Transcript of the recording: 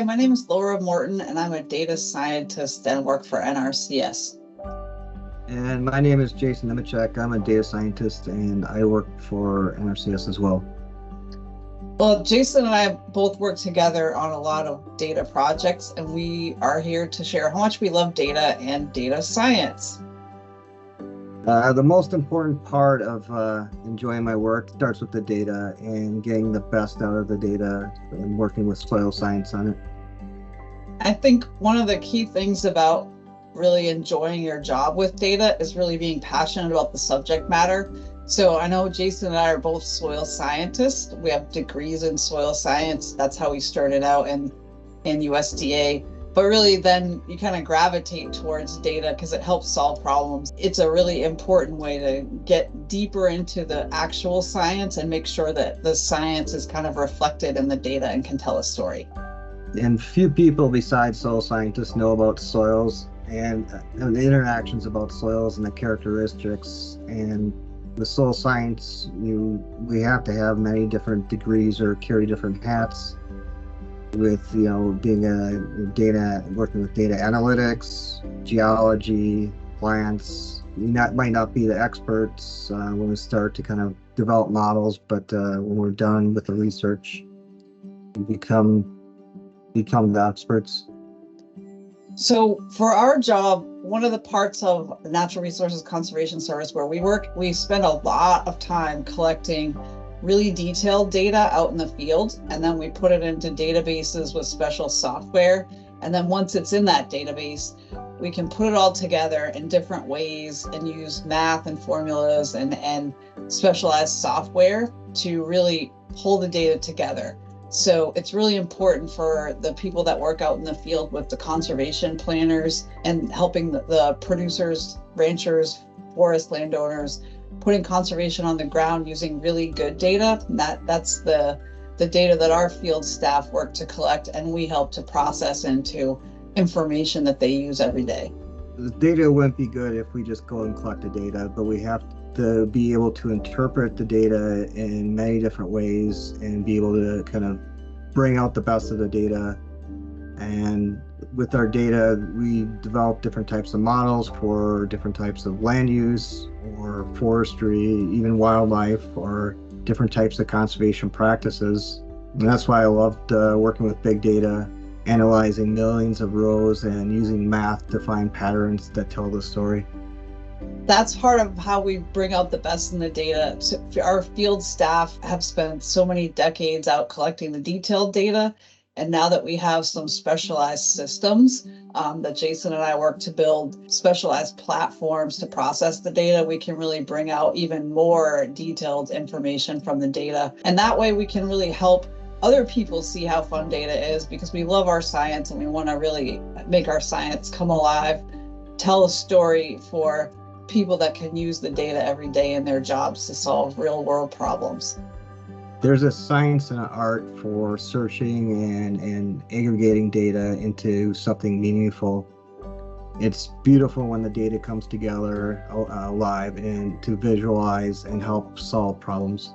my name is Laura Morton, and I'm a data scientist and work for NRCS. And my name is Jason Nemecek. I'm a data scientist and I work for NRCS as well. Well, Jason and I both work together on a lot of data projects, and we are here to share how much we love data and data science. The most important part of enjoying my work starts with the data and getting the best out of the data and working with soil science on it. I think one of the key things about really enjoying your job with data is really being passionate about the subject matter. So I know Jason and I are both soil scientists. We have degrees in soil science. That's how we started out in USDA. But really then you kind of gravitate towards data because it helps solve problems. It's a really important way to get deeper into the actual science and make sure that the science is kind of reflected in the data and can tell a story. And few people besides soil scientists know about soils and the interactions about soils and the characteristics. And with soil science, we have to have many different degrees or carry different hats. With being working with data analytics, geology, plants. Might not be the experts when we start to kind of develop models, but when we're done with the research, we become the experts. So for our job, one of the parts of the Natural Resources Conservation Service where we work, we spend a lot of time collecting really detailed data out in the field, and then we put it into databases with special software. And then once it's in that database, we can put it all together in different ways and use math and formulas and specialized software to really pull the data together. So it's really important for the people that work out in the field with the conservation planners and helping the producers, ranchers, forest landowners, putting conservation on the ground using really good data. That's the data that our field staff work to collect, and we help to process into information that they use every day. The data wouldn't be good if we just go and collect the data, but we have to be able to interpret the data in many different ways and be able to kind of bring out the best of the data. And with our data, we develop different types of models for different types of land use or forestry, even wildlife, or different types of conservation practices. And that's why I loved working with big data, analyzing millions of rows and using math to find patterns that tell the story. That's part of how we bring out the best in the data. So our field staff have spent so many decades out collecting the detailed data. And now that we have some specialized systems that Jason and I work to build specialized platforms to process the data, we can really bring out even more detailed information from the data. And that way we can really help other people see how fun data is, because we love our science and we want to really make our science come alive, tell a story for people that can use the data every day in their jobs to solve real world problems. There's a science and an art for searching and aggregating data into something meaningful. It's beautiful when the data comes together live and to visualize and help solve problems.